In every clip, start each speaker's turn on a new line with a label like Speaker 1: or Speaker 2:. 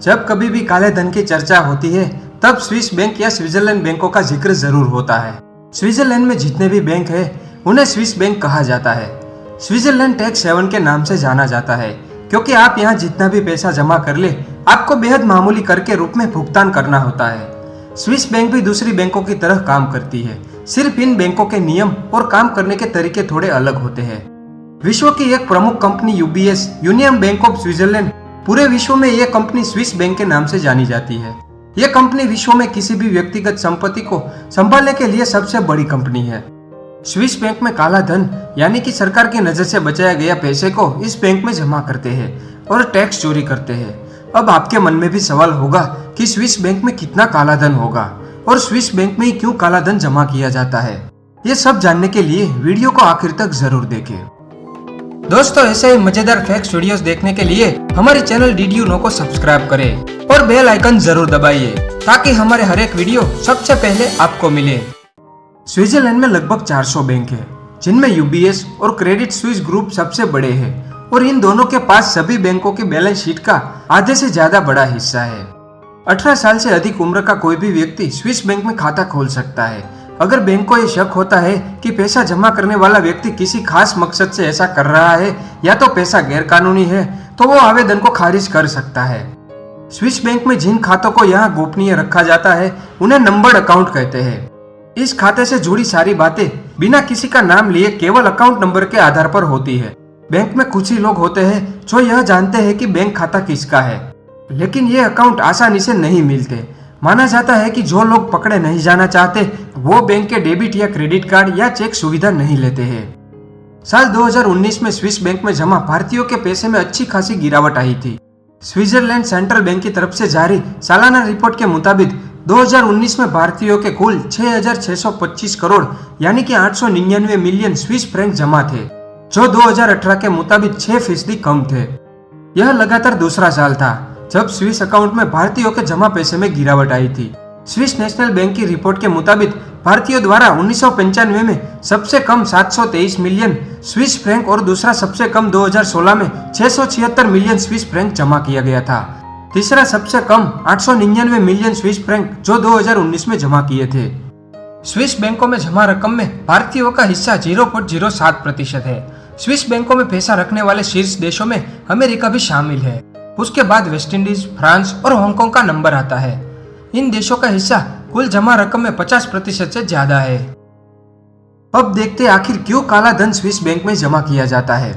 Speaker 1: जब कभी भी काले धन की चर्चा होती है तब स्विस बैंक या स्विट्जरलैंड बैंकों का जिक्र जरूर होता है। स्विट्जरलैंड में जितने भी बैंक है उन्हें स्विस बैंक कहा जाता है। स्विट्जरलैंड टैक्स हेवन के नाम से जाना जाता है क्योंकि आप यहाँ जितना भी पैसा जमा कर ले आपको बेहद मामूली कर के रूप में भुगतान करना होता है। स्विस बैंक भी दूसरी बैंकों की तरह काम करती है, सिर्फ इन बैंकों के नियम और काम करने के तरीके थोड़े अलग होते हैं। विश्व की एक प्रमुख company UBS union bank of Switzerland, पूरे विश्व में यह कंपनी स्विस बैंक के नाम से जानी जाती है। यह कंपनी विश्व में किसी भी व्यक्तिगत संपत्ति को संभालने के लिए सबसे बड़ी कंपनी है। स्विस बैंक में काला धन यानी कि सरकार की नजर से बचाया गया पैसे को इस बैंक में जमा करते हैं और टैक्स चोरी करते हैं। अब आपके मन में भी सवाल होगा कि स्विस बैंक में कितना काला धन होगा और स्विस बैंक में ही क्यों काला धन जमा किया जाता है। ये सब जानने के लिए वीडियो को आखिर तक जरूर देखें। दोस्तों, ऐसे ही मजेदार फैक्ट्स वीडियोस देखने के लिए हमारे चैनल डीडीयू नो को सब्सक्राइब करें और बेल आइकन जरूर दबाइए ताकि हमारे हर एक वीडियो सबसे पहले आपको मिले। स्विट्जरलैंड में लगभग 400 बैंक है जिनमें यूबीएस और क्रेडिट स्विस ग्रुप सबसे बड़े हैं और इन दोनों के पास सभी बैंकों की बैलेंस शीट का आधे से ज्यादा बड़ा हिस्सा है। 18 साल से अधिक उम्र का कोई भी व्यक्ति स्विस बैंक में खाता खोल सकता है। अगर बैंक को ये शक होता है कि पैसा जमा करने वाला व्यक्ति किसी खास मकसद से ऐसा कर रहा है या तो पैसा गैरकानूनी है तो वो आवेदन को खारिज कर सकता है। स्विस बैंक में जिन खातों को यहाँ गोपनीय रखा जाता है उन्हें नंबर्ड अकाउंट कहते हैं। इस खाते से जुड़ी सारी बातें बिना किसी का नाम लिए केवल अकाउंट नंबर के आधार पर होती है। बैंक में कुछ ही लोग होते हैं जो यह जानते हैं कि बैंक खाता किसका है, लेकिन ये अकाउंट आसानी से नहीं मिलते। माना जाता है कि जो लोग पकड़े नहीं जाना चाहते वो बैंक के डेबिट या क्रेडिट कार्ड या चेक सुविधा नहीं लेते हैं। साल 2019 में स्विस बैंक में जमा भारतीयों के पैसे में अच्छी खासी गिरावट आई थी। स्विट्जरलैंड सेंट्रल बैंक की तरफ से जारी सालाना रिपोर्ट के मुताबिक 2019 में भारतीयों के कुल 6,625 करोड़ यानी कि 899 मिलियन स्विस फ्रैंक जमा थे, जो 2018 के मुताबिक 6% कम थे। यह लगातार दूसरा साल था जब स्विस अकाउंट में भारतीयों के जमा पैसे में गिरावट आई थी। स्विस नेशनल बैंक की रिपोर्ट के मुताबिक भारतीयों द्वारा 1995 में सबसे कम 723 मिलियन स्विस फ्रैंक और दूसरा सबसे कम 2016 में 676 मिलियन स्विस फ्रैंक जमा किया गया था। तीसरा सबसे कम 899 मिलियन स्विस फ्रैंक जो 2019 में जमा किए थे। स्विस बैंकों में जमा रकम में भारतीयों का हिस्सा 0.07% है। स्विस बैंकों में पैसा रखने वाले शीर्ष देशों में अमेरिका भी शामिल है। उसके बाद वेस्ट इंडीज, फ्रांस और हांगकांग का नंबर आता है। इन देशों का हिस्सा कुल जमा रकम में 50% से ज्यादा है। अब देखते आखिर क्यों काला धन स्विस बैंक में जमा किया जाता है।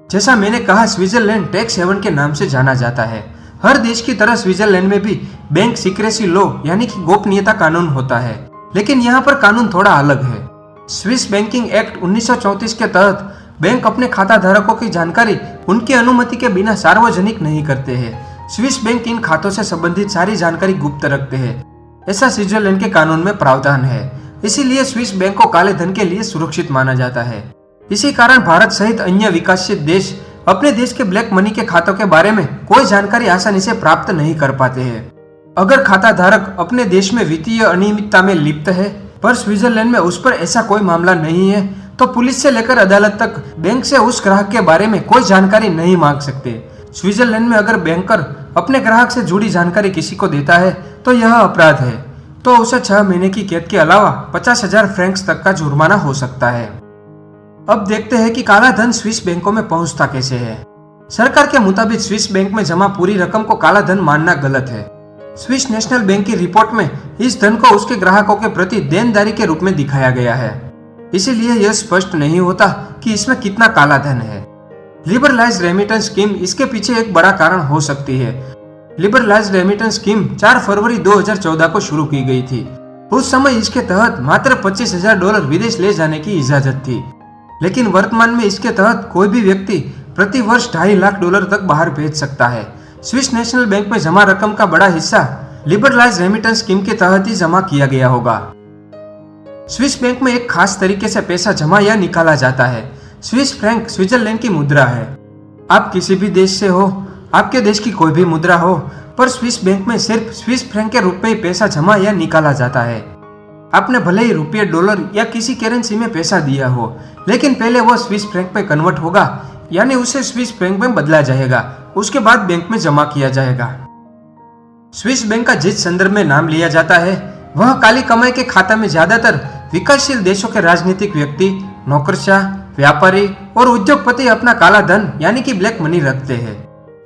Speaker 1: जैसा मैंने कहा, स्विट्जरलैंड टैक्स हेवन के नाम से जाना जाता है। हर देश की तरह स्विट्जरलैंड में भी बैंक सीक्रेसी लॉ यानी कि गोपनीयता कानून होता है, लेकिन यहाँ पर कानून थोड़ा अलग है। स्विस बैंकिंग एक्ट 1934 के तहत बैंक अपने खाता धारकों की जानकारी उनकी अनुमति के बिना सार्वजनिक नहीं करते हैं। स्विस बैंक इन खातों से संबंधित सारी जानकारी गुप्त रखते हैं। ऐसा स्विट्जरलैंड के कानून में प्रावधान है, इसीलिए स्विस बैंक को काले धन के लिए सुरक्षित माना जाता है। इसी कारण भारत सहित अन्य विकसित देश अपने देश के ब्लैक मनी के खातों के बारे में कोई जानकारी आसानी से प्राप्त नहीं कर पाते हैं। अगर खाता धारक अपने देश में वित्तीय अनियमितता में लिप्त है पर स्विट्जरलैंड में उस पर ऐसा कोई मामला नहीं है तो पुलिस से लेकर अदालत तक बैंक से उस ग्राहक के बारे में कोई जानकारी नहीं मांग सकते। स्विट्जरलैंड में अगर बैंकर अपने ग्राहक से जुड़ी जानकारी किसी को देता है तो यह अपराध है, तो उसे 6 महीने की कैद के अलावा 50,000 फ्रैंक्स तक का जुर्माना हो सकता है। अब देखते हैं कि काला धन स्विस बैंकों में पहुंचता कैसे है। सरकार के मुताबिक स्विस बैंक में जमा पूरी रकम को काला धन मानना गलत है। स्विस नेशनल बैंक की रिपोर्ट में इस धन को उसके ग्राहकों के प्रति देनदारी के रूप में दिखाया गया है, इसीलिए यह स्पष्ट नहीं होता कि इसमें कितना काला धन है। लिबरलाइज्ड रेमिटेंस स्कीम इसके पीछे एक बड़ा कारण हो सकती है। लिबरलाइज्ड रेमिटेंस स्कीम 4 फरवरी 2014 को शुरू की गई थी। उस समय इसके तहत मात्र $25,000 विदेश ले जाने की इजाजत थी, लेकिन वर्तमान में इसके तहत कोई भी व्यक्ति प्रति वर्ष $2.5 लाख तक बाहर भेज सकता है। स्विस नेशनल बैंक में जमा रकम का बड़ा हिस्सा लिबरलाइज्ड रेमिटेंस स्कीम के तहत ही जमा किया गया होगा। स्विस बैंक में एक खास तरीके से पैसा जमा या निकाला जाता है। स्विस फ्रैंक स्विट्जरलैंड की मुद्रा है। आप किसी भी देश से हो, आपके देश की कोई भी मुद्रा हो, पर स्विस बैंक में सिर्फ स्विस फ्रैंक के रूप में ही पैसा जमा या निकाला जाता है। आपने भले ही रुपये, डॉलर या किसी करेंसी में पैसा दिया हो, लेकिन पहले वो स्विस फ्रैंक में कन्वर्ट होगा, यानी उसे स्विस फ्रैंक में बदला जाएगा, उसके बाद बैंक में जमा किया जाएगा। स्विस बैंक का जिस संदर्भ में नाम लिया जाता है वह काली कमाई के खाता में ज्यादातर विकासशील देशों के राजनीतिक व्यक्ति, नौकरशाह, व्यापारी और उद्योगपति अपना काला धन यानी कि ब्लैक मनी रखते हैं।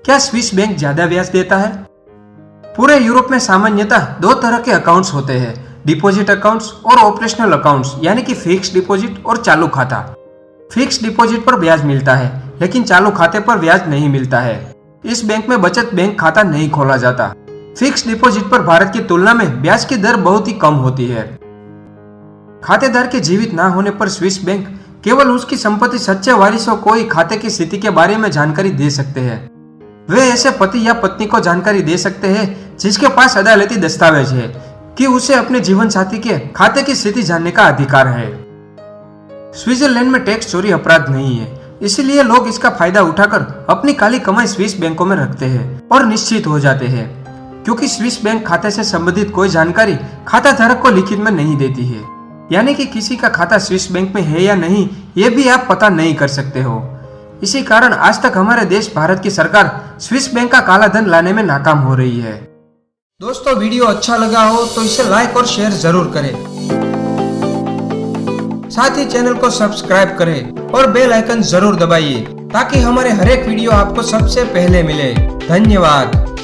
Speaker 1: क्या स्विस बैंक ज्यादा ब्याज देता है? पूरे यूरोप में सामान्यतः दो तरह के अकाउंट्स होते हैं, डिपॉजिट अकाउंट्स और ऑपरेशनल अकाउंट्स यानी कि फिक्स डिपॉजिट और चालू खाता। फिक्स डिपॉजिट पर ब्याज मिलता है लेकिन चालू खाते पर ब्याज नहीं मिलता है। इस बैंक में बचत बैंक खाता नहीं खोला जाता। फिक्स डिपॉजिट पर भारत की तुलना में ब्याज की दर बहुत ही कम होती है। खातेदार के जीवित ना होने पर स्विस बैंक केवल उसकी संपत्ति सच्चे वारिसों को ही खाते की स्थिति के बारे में जानकारी दे सकते हैं। वे ऐसे पति या पत्नी को जानकारी दे सकते हैं जिसके पास अदालती दस्तावेज है कि उसे अपने जीवन साथी के खाते की स्थिति जानने का अधिकार है। स्विट्जरलैंड में टैक्स चोरी अपराध नहीं है, इसलिए लोग इसका फायदा उठाकर अपनी काली कमाई स्विस बैंकों में रखते हैं और निश्चित हो जाते हैं, क्योंकि स्विस बैंक खाते से संबंधित कोई जानकारी खाता धारक को लिखित में नहीं देती है। यानी कि किसी का खाता स्विस बैंक में है या नहीं ये भी आप पता नहीं कर सकते हो। इसी कारण आज तक हमारे देश भारत की सरकार स्विस बैंक का काला धन लाने में नाकाम हो रही है। दोस्तों, वीडियो अच्छा लगा हो तो इसे लाइक और शेयर जरूर करें। साथ ही चैनल को सब्सक्राइब करें और बेल आइकन जरूर दबाइए ताकि हमारे हर एक वीडियो आपको सबसे पहले मिले। धन्यवाद।